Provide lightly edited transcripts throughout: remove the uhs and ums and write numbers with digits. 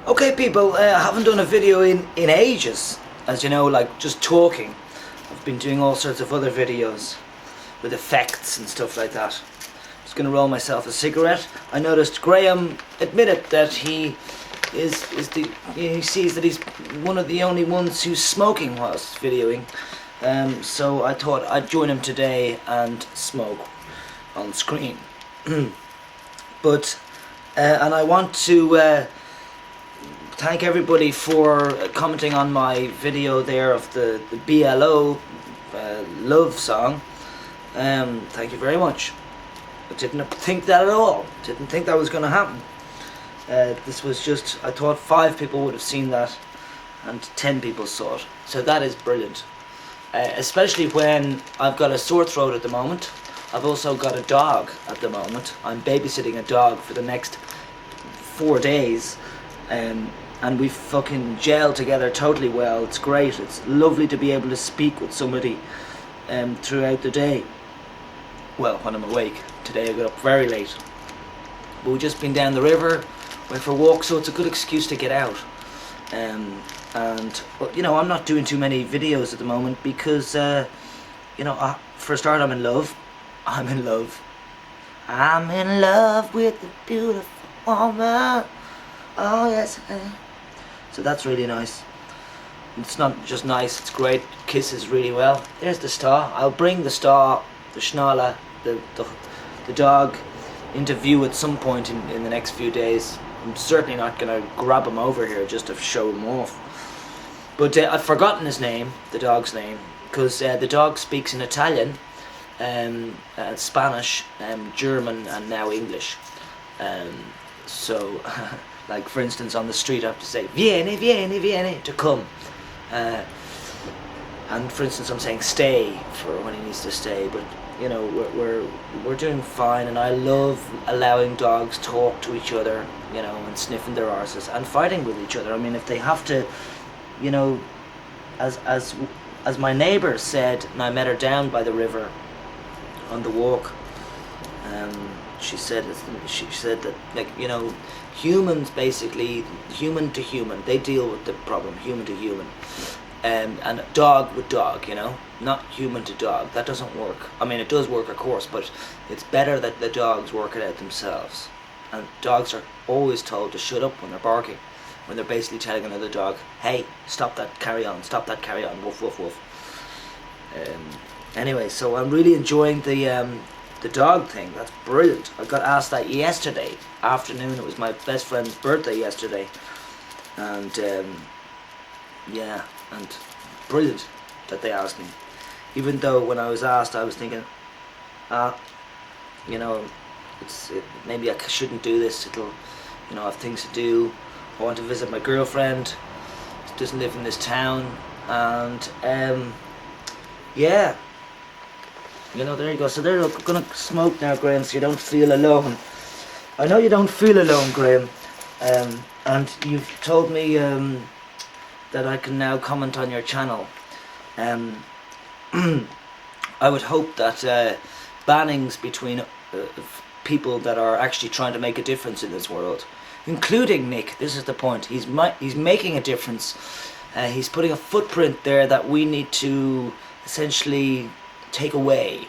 Okay people, I haven't done a video in ages, as you know, like just talking. I've been doing all sorts of other videos with effects and stuff like that. Just gonna roll myself a cigarette. I noticed Graham admitted that he sees that he's one of the only ones who's smoking whilst videoing. So I thought I'd join him today and smoke on screen. And I want to thank everybody for commenting on my video there of the BLO love song. Thank you very much. I didn't think that at all. Didn't think that was going to happen. This was just, I thought 5 people would have seen that and 10 people saw it. So that is brilliant. Especially when I've got a sore throat at the moment. I've also got a dog at the moment. I'm babysitting a dog for the next 4 days. And we fucking gel together totally well. It's great. It's lovely to be able to speak with somebody throughout the day. Well, when I'm awake. Today I got up very late. But we've just been down the river, went for a walk, so it's a good excuse to get out. But you know, I'm not doing too many videos at the moment because, you know, for a start, I'm in love. I'm in love. I'm in love with a beautiful woman. Oh yes. So that's really nice. It's not just nice, it's great. Kisses really well. There's the star. I'll bring the star, the Schnala, the dog into view at some point in the next few days. I'm certainly not going to grab him over here just to show him off. But I've forgotten his name, the dog's name, because the dog speaks in Italian, Spanish, German, and now English. So, like for instance, on the street I have to say "Vieni, vieni, vieni" to come. And for instance, I'm saying "stay" for when he needs to stay. But you know, we're doing fine, and I love allowing dogs talk to each other, you know, and sniffing their arses and fighting with each other. I mean, if they have to, you know, as my neighbour said, and I met her down by the river on the walk. She said that, like, you know, humans basically, human to human, they deal with the problem, human to human. And dog with dog, you know, not human to dog. That doesn't work. I mean, it does work, of course, but it's better that the dogs work it out themselves. And dogs are always told to shut up when they're barking, when they're basically telling another dog, hey, stop that, carry on, woof, woof, woof. Anyway, so I'm really enjoying the dog thing. That's brilliant. I got asked that yesterday afternoon. It was my best friend's birthday yesterday. And, yeah, and brilliant that they asked me. Even though when I was asked, I was thinking, you know, maybe I shouldn't do this. It'll, you know, I have things to do. I want to visit my girlfriend. She doesn't live in this town. And, yeah. You know, there you go. So they're gonna smoke now, Graham, so you don't feel alone. I know you don't feel alone, Graham. And you've told me that I can now comment on your channel. I would hope that bannings between people that are actually trying to make a difference in this world, including Nick. This is the point. He's making a difference. He's putting a footprint there that we need to essentially take away,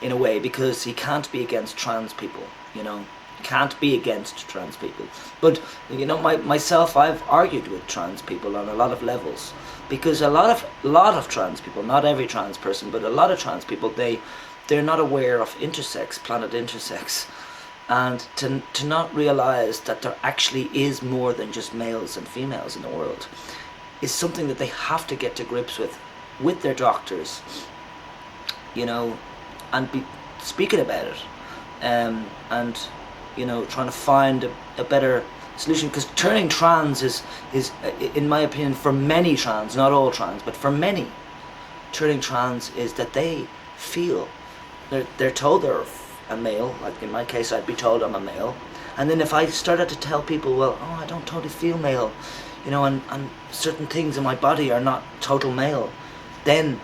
in a way, because he can't be against trans people, you know. Can't be against trans people. But, you know, myself, I've argued with trans people on a lot of levels, because a lot of trans people, not every trans person, but a lot of trans people, they're not aware of intersex, planet intersex, and to not realize that there actually is more than just males and females in the world is something that they have to get to grips with their doctors, you know, and be speaking about it, and you know, trying to find a better solution, because turning trans is in my opinion, for many trans, not all trans, but for many, turning trans is that they feel they're told they're a male. Like in my case, I'd be told I'm a male, and then if I started to tell people, well, oh, I don't totally feel male, you know, and certain things in my body are not total male, then,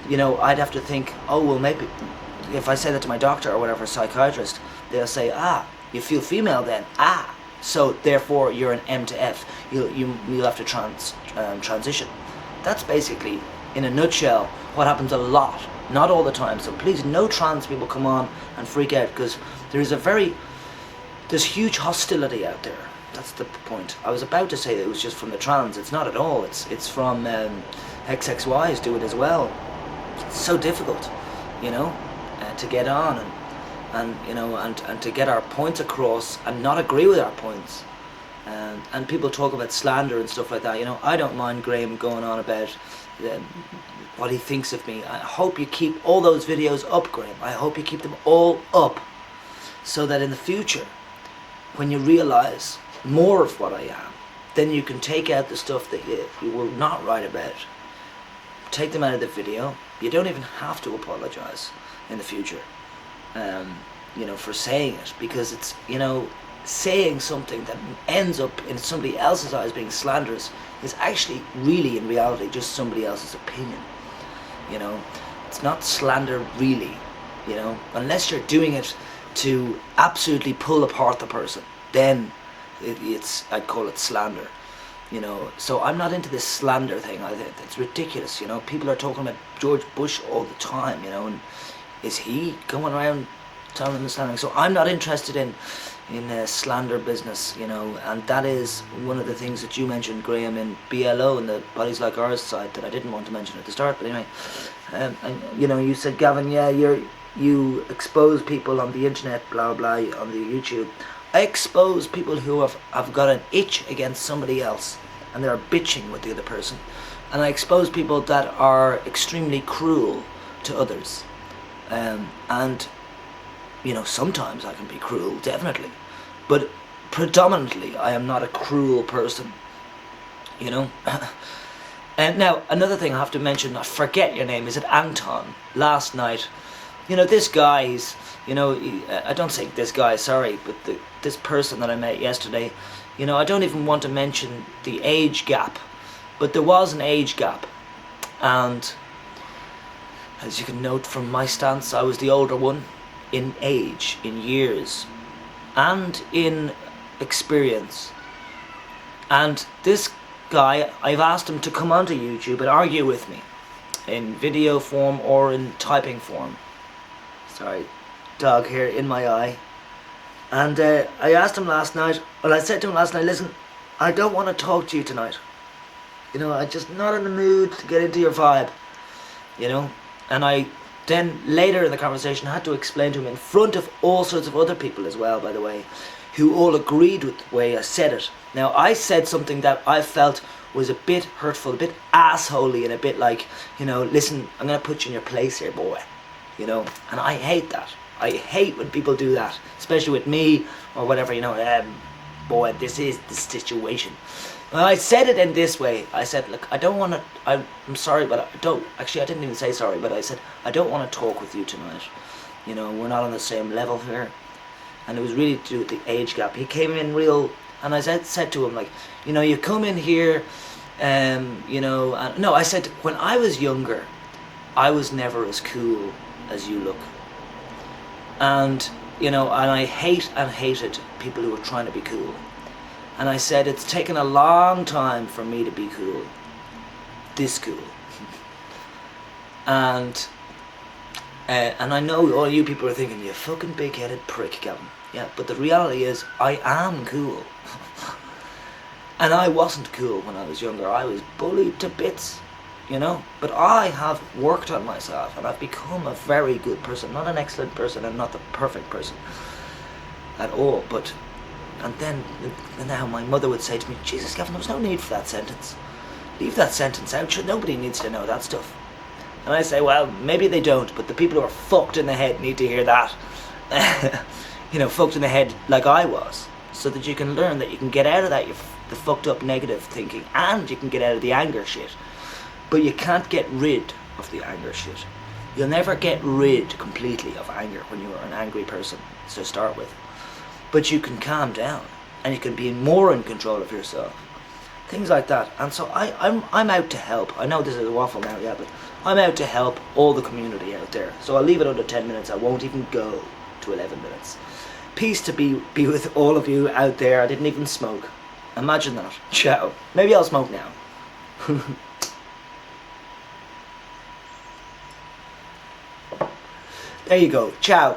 you know, I'd have to think, oh, well, maybe if I say that to my doctor or whatever, psychiatrist, they'll say, you feel female then, so therefore you're an M to F. You'll have to transition. That's basically, in a nutshell, what happens a lot. Not all the time. So please, no trans people come on and freak out, because there's huge hostility out there. That's the point. I was about to say that it was just from the trans. It's not at all. It's from XXYs do it as well. It's so difficult, to get on and to get our points across and not agree with our points. And people talk about slander and stuff like that. I don't mind Graham going on about what he thinks of me. I hope you keep all those videos up, Graham. I hope you keep them all up, so that in the future, when you realise more of what I am, then you can take out the stuff that you were not right about. Take them out of the video. You don't even have to apologise in the future, for saying it, because it's, saying something that ends up in somebody else's eyes being slanderous is actually really, in reality, just somebody else's opinion. It's not slander really, unless you're doing it to absolutely pull apart the person, then I'd call it slander. So I'm not into this slander thing. I think it's ridiculous. People are talking about George Bush all the time, and is he going around telling them slandering? So I'm not interested in slander business, and that is one of the things that you mentioned, Graham, in BLO, in the Bodies Like Ours side, that I didn't want to mention at the start, but anyway, and you said, Gavin, yeah, you expose people on the internet, blah blah, on the YouTube. I expose people who have got an itch against somebody else and they're bitching with the other person, and I expose people that are extremely cruel to others, and sometimes I can be cruel, definitely, but predominantly I am not a cruel person, And now, another thing I have to mention, I forget your name, is it Anton? Last night, this guy, I don't say this guy, sorry, but this person that I met yesterday, I don't even want to mention the age gap, but there was an age gap, and as you can note from my stance, I was the older one, in age, in years, and in experience. And this guy, I've asked him to come onto YouTube and argue with me in video form or in typing form. Sorry, dog here in my eye. And I asked him last night, I said to him last night, listen, I don't want to talk to you tonight. I'm just not in the mood to get into your vibe. And I then later in the conversation had to explain to him in front of all sorts of other people as well, by the way, who all agreed with the way I said it. Now, I said something that I felt was a bit hurtful, a bit assholey, and a bit like, listen, I'm going to put you in your place here, boy. And I hate that. I hate when people do that, especially with me or whatever, boy, this is the situation. Well, I said it in this way. I said, look, I don't want to, I'm sorry, but I didn't even say sorry, but I said, I don't want to talk with you tonight. We're not on the same level here. And it was really to do with the age gap. He came in real, and I said to him, like, you come in here, and no, I said, when I was younger, I was never as cool as you look. And, and I hated people who were trying to be cool. And I said, it's taken a long time for me to be cool. This cool. And I know all you people are thinking, you fucking big-headed prick, Gavin. Yeah, but the reality is, I am cool. And I wasn't cool when I was younger. I was bullied to bits, But I have worked on myself, and I've become a very good person. Not an excellent person, and not the perfect person at all, but... And then now my mother would say to me, Jesus, Gavin, there's no need for that sentence. Leave that sentence out. Sure, nobody needs to know that stuff. And I say, well, maybe they don't, but the people who are fucked in the head need to hear that. Fucked in the head like I was. So that you can learn that you can get out of that, the fucked up negative thinking, and you can get out of the anger shit. But you can't get rid of the anger shit. You'll never get rid completely of anger when you are an angry person to start with. But you can calm down, and you can be more in control of yourself. Things like that. And so I'm out to help. I know this is a waffle now, yeah, but I'm out to help all the community out there. So I'll leave it under 10 minutes. I won't even go to 11 minutes. Peace to be with all of you out there. I didn't even smoke. Imagine that. Ciao. Maybe I'll smoke now. There you go. Ciao.